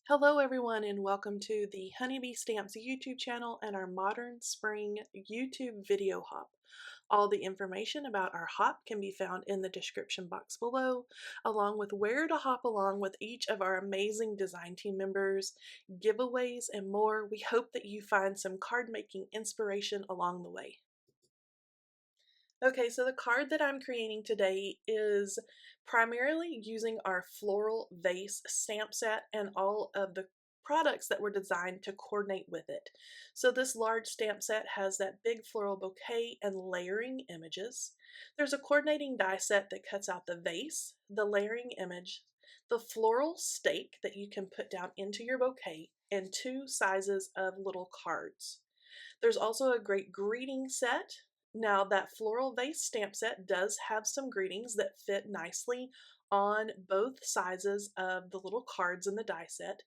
Hello everyone and welcome to the Honeybee Stamps YouTube channel and our Modern Spring YouTube video hop. All the information about our hop can be found in the description box below, along with where to hop along with each of our amazing design team members, giveaways, and more. We hope that you find some card making inspiration along the way. Okay, so the card that I'm creating today is primarily using our floral vase stamp set and all of the products that were designed to coordinate with it. So this large stamp set has that big floral bouquet and layering images. There's a coordinating die set that cuts out the vase, the layering image, the floral stake that you can put down into your bouquet, and two sizes of little cards. There's also a great greeting set. Now, that floral vase stamp set does have some greetings that fit nicely on both sizes of the little cards in the die set.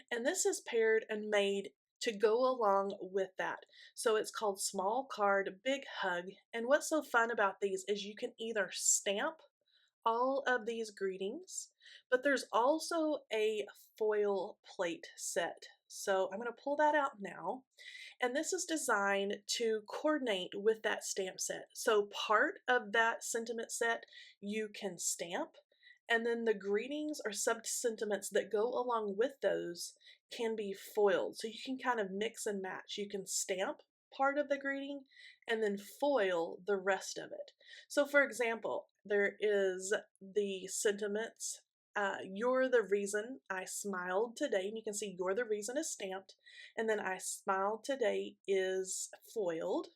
And this is paired and made to go along with that. So it's called Small Card Big Hug. And what's so fun about these is you can either stamp all of these greetings, but there's also a foil plate set. So I'm going to pull that out now. And this is designed to coordinate with that stamp set. So part of that sentiment set you can stamp, and then the greetings or sub-sentiments that go along with those can be foiled. So you can kind of mix and match. You can stamp part of the greeting and then foil the rest of it. So for example, there is the sentiments, you're the reason I smiled today, and you can see you're the reason is stamped, and then I smiled today is foiled.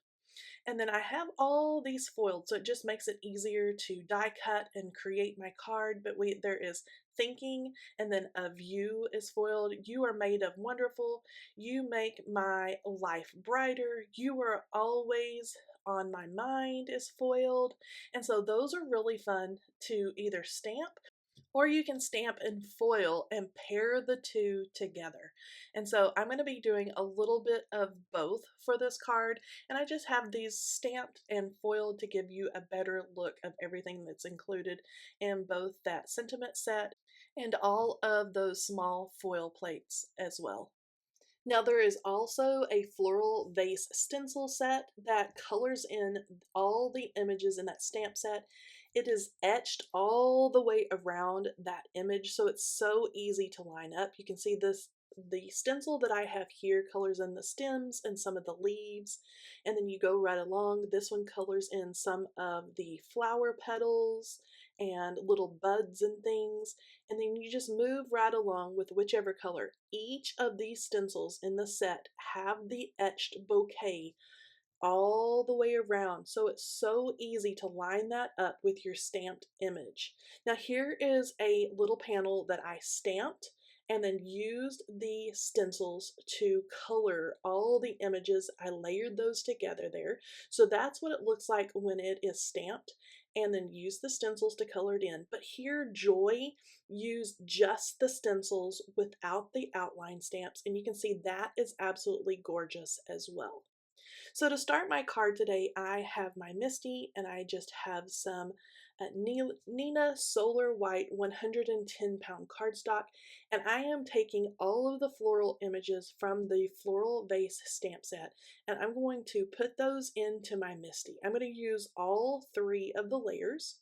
And then I have all these foiled, so it just makes it easier to die cut and create my card. But there is thinking, and then of you is foiled. You are made of wonderful. You make my life brighter. You are always on my mind is foiled. And so those are really fun to either stamp, or you can stamp and foil and pair the two together. And so I'm going to be doing a little bit of both for this card, and I just have these stamped and foiled to give you a better look of everything that's included in both that sentiment set and all of those small foil plates as well. Now there is also a floral vase stencil set that colors in all the images in that stamp set. It is etched all the way around that image, so it's so easy to line up. You can see the stencil that I have here colors in the stems and some of the leaves, and then you go right along. This one colors in some of the flower petals and little buds and things, and then you just move right along with whichever color. Each of these stencils in the set have the etched bouquet all the way around, so it's so easy to line that up with your stamped image. Now here is a little panel that I stamped and then used the stencils to color all the images. I layered those together there. So that's what it looks like when it is stamped, and then use the stencils to color it in. But here Joy used just the stencils without the outline stamps, and you can see that is absolutely gorgeous as well. So to start my card today, I have my Misty, and I just have some Nina Solar White 110-pound cardstock, and I am taking all of the floral images from the floral vase stamp set, and I'm going to put those into my Misty. I'm going to use all three of the layers.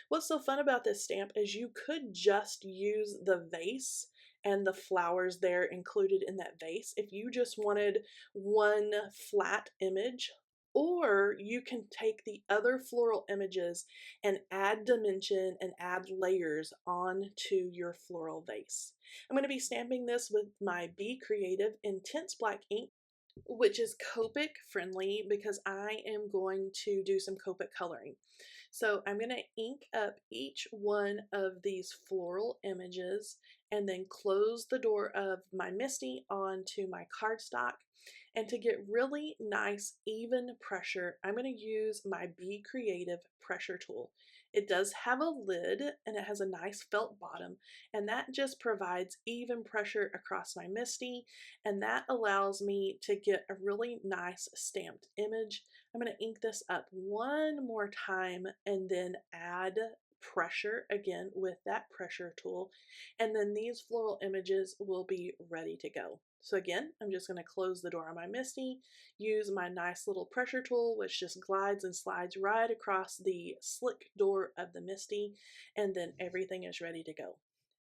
What's so fun about this stamp is you could just use the vase and the flowers there included in that vase if you just wanted one flat image, or you can take the other floral images and add dimension and add layers onto your floral vase. I'm going to be stamping this with my Be Creative Intense Black ink, which is Copic friendly because I am going to do some Copic coloring. So I'm going to ink up each one of these floral images and then close the door of my Misty onto my cardstock. And to get really nice even pressure, I'm going to use my Be Creative pressure tool. It does have a lid and it has a nice felt bottom, and that just provides even pressure across my Misty, and that allows me to get a really nice stamped image. I'm going to ink this up one more time and then add pressure again with that pressure tool, and then these floral images will be ready to go. So again, I'm just going to close the door on my Misty, use my nice little pressure tool, which just glides and slides right across the slick door of the Misty, and then everything is ready to go.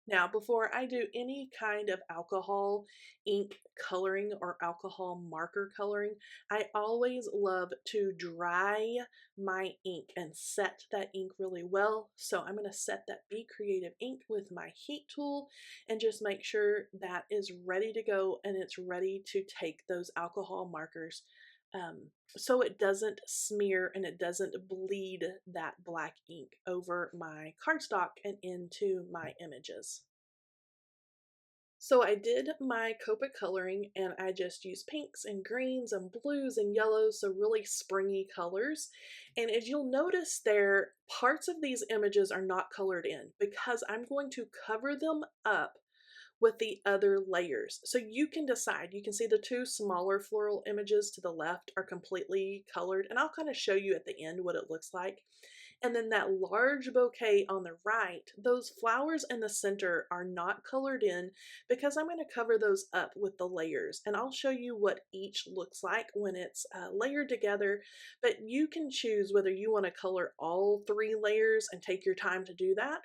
Now, before I do any kind of alcohol ink coloring or alcohol marker coloring, I always love to dry my ink and set that ink really well. So I'm going to set that Be Creative ink with my heat tool and just make sure that is ready to go and it's ready to take those alcohol markers, so it doesn't smear and it doesn't bleed that black ink over my cardstock and into my images. So I did my Copic coloring and I just used pinks and greens and blues and yellows, so really springy colors. And as you'll notice there, parts of these images are not colored in because I'm going to cover them up with the other layers. So you can decide. You can see the two smaller floral images to the left are completely colored, and I'll kind of show you at the end what it looks like. And then that large bouquet on the right, those flowers in the center are not colored in because I'm going to cover those up with the layers. And I'll show you what each looks like when it's layered together. But you can choose whether you want to color all three layers and take your time to do that,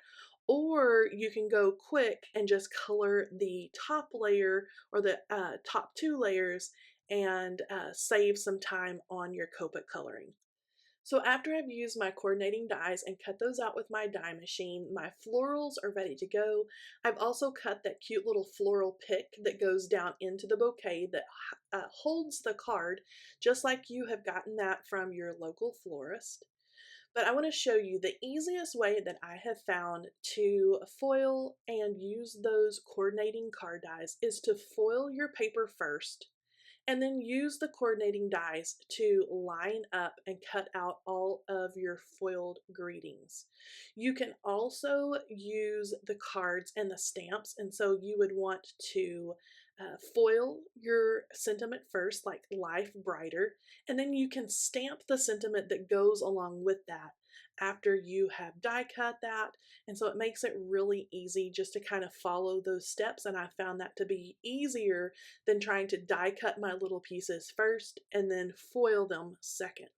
or you can go quick and just color the top layer or the top two layers and save some time on your Copic coloring. So after I've used my coordinating dies and cut those out with my die machine, my florals are ready to go. I've also cut that cute little floral pick that goes down into the bouquet that holds the card, just like you have gotten that from your local florist. But I want to show you the easiest way that I have found to foil and use those coordinating card dies is to foil your paper first and then use the coordinating dies to line up and cut out all of your foiled greetings. You can also use the cards and the stamps, and so you would want to foil your sentiment first, like Life Brighter, and then you can stamp the sentiment that goes along with that after you have die cut that. And so it makes it really easy just to kind of follow those steps, and I found that to be easier than trying to die cut my little pieces first and then foil them second.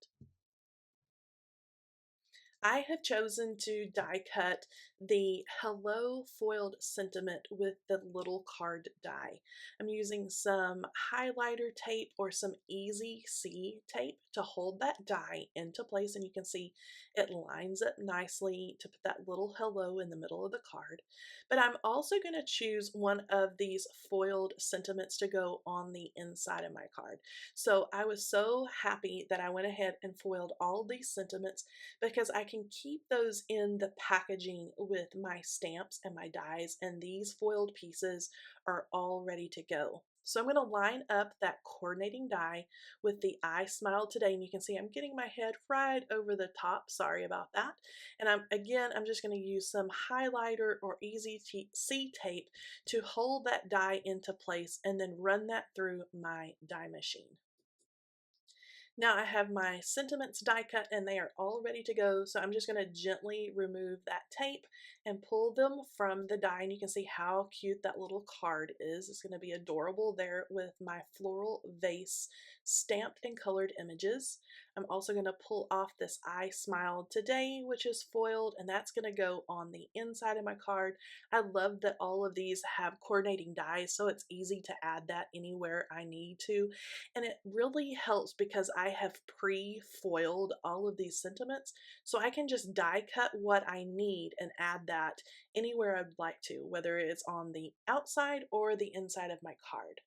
I have chosen to die cut the Hello foiled sentiment with the little card die. I'm using some highlighter tape or some Easy C tape to hold that die into place, and you can see it lines up nicely to put that little hello in the middle of the card. But I'm also going to choose one of these foiled sentiments to go on the inside of my card. So I was so happy that I went ahead and foiled all these sentiments because I can keep those in the packaging with my stamps and my dies, and these foiled pieces are all ready to go. So I'm going to line up that coordinating die with the I Smiled Today, and you can see I'm getting my head right over the top. Sorry about that. And I'm just going to use some highlighter or Easy C tape to hold that die into place and then run that through my die machine. Now I have my sentiments die cut and they are all ready to go, so I'm just going to gently remove that tape and pull them from the die, and you can see how cute that little card is. It's going to be adorable there with my floral vase stamped and colored images. I'm also going to pull off this I Smiled Today, which is foiled, and that's going to go on the inside of my card. I love that all of these have coordinating dies, so it's easy to add that anywhere I need to. And it really helps because I have pre-foiled all of these sentiments, so I can just die cut what I need and add that anywhere I'd like to, whether it's on the outside or the inside of my card.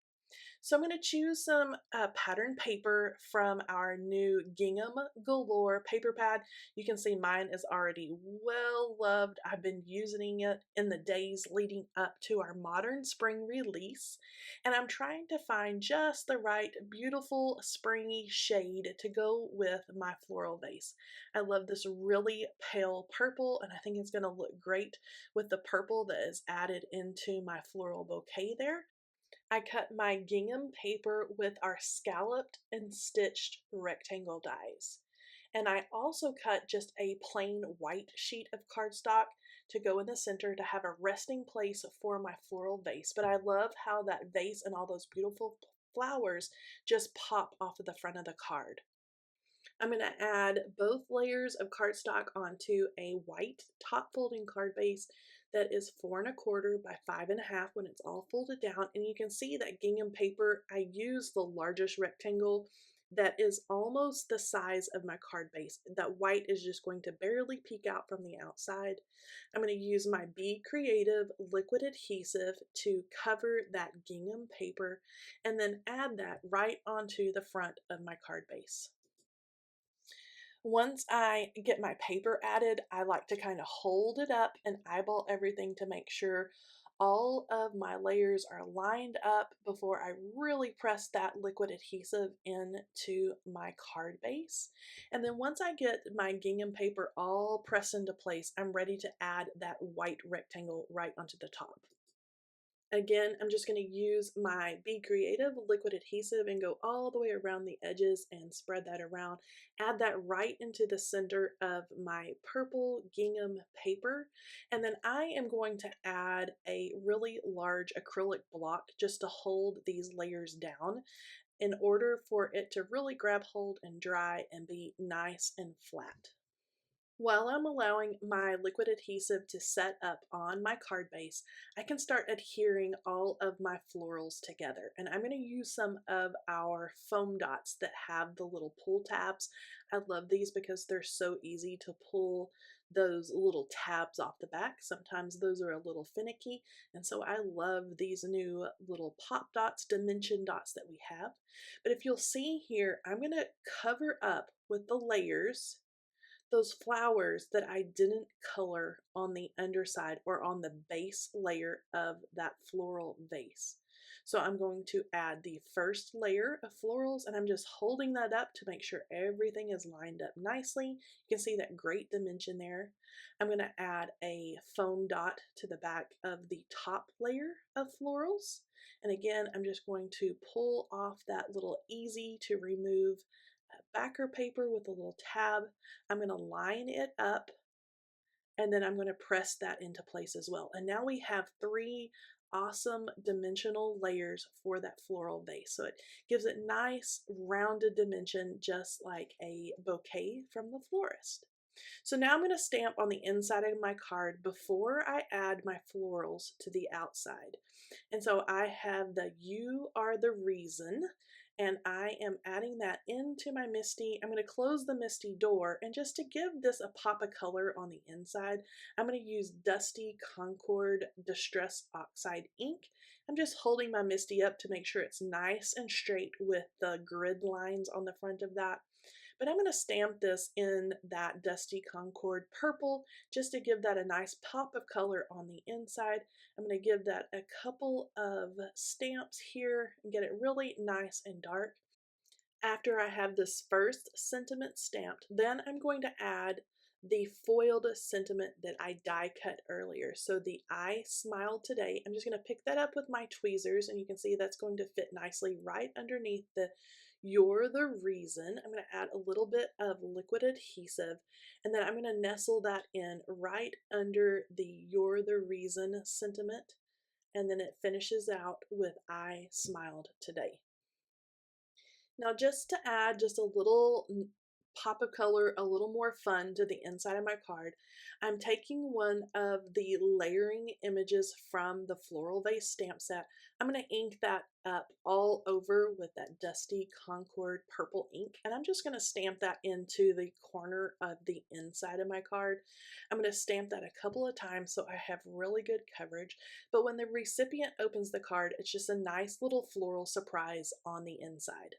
So I'm going to choose some pattern paper from our new Gingham Galore paper pad. You can see mine is already well loved. I've been using it in the days leading up to our modern spring release, and I'm trying to find just the right beautiful springy shade to go with my floral vase. I love this really pale purple, and I think it's going to look great with the purple that is added into my floral bouquet there. I cut my gingham paper with our scalloped and stitched rectangle dies. And I also cut just a plain white sheet of cardstock to go in the center to have a resting place for my floral vase. But I love how that vase and all those beautiful flowers just pop off of the front of the card. I'm going to add both layers of cardstock onto a white top folding card base that is 4¼ by 5½ when it's all folded down. And you can see that gingham paper, I use the largest rectangle that is almost the size of my card base. That white is just going to barely peek out from the outside. I'm going to use my Be Creative liquid adhesive to cover that gingham paper and then add that right onto the front of my card base. Once I get my paper added, I like to kind of hold it up and eyeball everything to make sure all of my layers are lined up before I really press that liquid adhesive into my card base. And then once I get my gingham paper all pressed into place, I'm ready to add that white rectangle right onto the top. Again, I'm just going to use my Be Creative liquid adhesive and go all the way around the edges and spread that around. Add that right into the center of my purple gingham paper. And then I am going to add a really large acrylic block just to hold these layers down in order for it to really grab hold and dry and be nice and flat. While I'm allowing my liquid adhesive to set up on my card base, I can start adhering all of my florals together. And I'm going to use some of our foam dots that have the little pull tabs. I love these because they're so easy to pull those little tabs off the back. Sometimes those are a little finicky, and so I love these new little pop dots, dimension dots that we have. But if you'll see here, I'm going to cover up with the layers those flowers that I didn't color on the underside or on the base layer of that floral vase. So I'm going to add the first layer of florals, and I'm just holding that up to make sure everything is lined up nicely. You can see that great dimension there. I'm going to add a foam dot to the back of the top layer of florals. And again, I'm just going to pull off that little easy to remove backer paper with a little tab. I'm going to line it up, and then I'm going to press that into place as well. And now we have 3 awesome dimensional layers for that floral vase. So it gives it nice rounded dimension, just like a bouquet from the florist. So now I'm going to stamp on the inside of my card before I add my florals to the outside. And so I have the "You Are the Reason," and I am adding that into my MISTI. I'm going to close the MISTI door, and just to give this a pop of color on the inside, I'm going to use Dusty Concord Distress Oxide ink. I'm just holding my MISTI up to make sure it's nice and straight with the grid lines on the front of that. But I'm going to stamp this in that Dusty Concord purple just to give that a nice pop of color on the inside. I'm going to give that a couple of stamps here and get it really nice and dark. After I have this first sentiment stamped, then I'm going to add the foiled sentiment that I die cut earlier. So the "I smiled today," I'm just going to pick that up with my tweezers, and you can see that's going to fit nicely right underneath the "You're the Reason." I'm going to add a little bit of liquid adhesive, and then I'm going to nestle that in right under the "You're the Reason" sentiment, and then it finishes out with "I smiled today." Now, just to add just a little pop of color, a little more fun to the inside of my card, I'm taking one of the layering images from the floral vase stamp set. I'm going to ink that up all over with that Dusty Concord purple ink, and I'm just going to stamp that into the corner of the inside of my card. I'm going to stamp that a couple of times so I have really good coverage, but when the recipient opens the card, it's just a nice little floral surprise on the inside.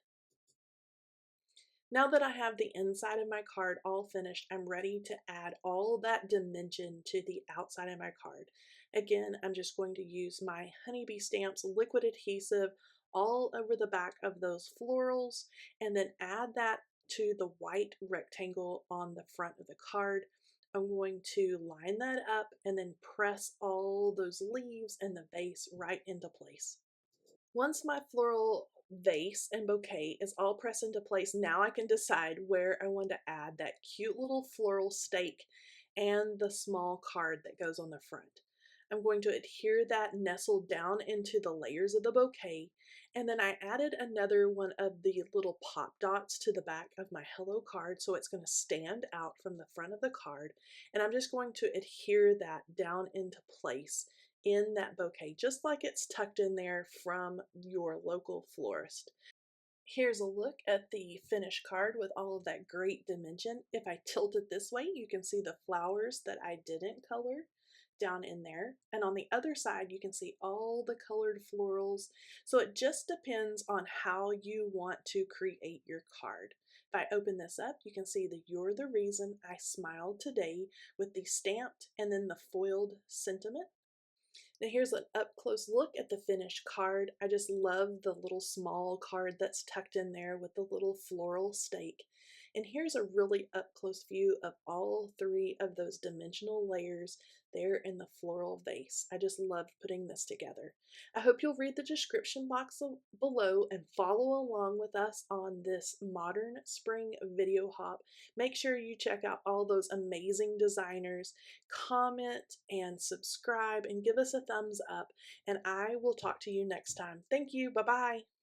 Now that I have the inside of my card all finished, I'm ready to add all that dimension to the outside of my card. Again, I'm just going to use my Honeybee Stamps liquid adhesive all over the back of those florals, and then add that to the white rectangle on the front of the card. I'm going to line that up and then press all those leaves and the vase right into place. Once my floral vase and bouquet is all pressed into place, now I can decide where I want to add that cute little floral stake and the small card that goes on the front. I'm going to adhere that nestled down into the layers of the bouquet, and then I added another one of the little pop dots to the back of my hello card, so it's going to stand out from the front of the card, and I'm just going to adhere that down into place in that bouquet, just like it's tucked in there from your local florist. Here's a look at the finished card with all of that great dimension. If I tilt it this way, you can see the flowers that I didn't color down in there. And on the other side, you can see all the colored florals. So it just depends on how you want to create your card. If I open this up, you can see the "You're the Reason I Smiled Today" with the stamped and then the foiled sentiment. Now here's an up close look at the finished card. I just love the little small card that's tucked in there with the little floral stake. And here's a really up close view of all three of those dimensional layers there in the floral vase. I just loved putting this together. I hope you'll read the description box below and follow along with us on this modern spring video hop. Make sure you check out all those amazing designers, comment and subscribe and give us a thumbs up, and I will talk to you next time. Thank you. Bye bye.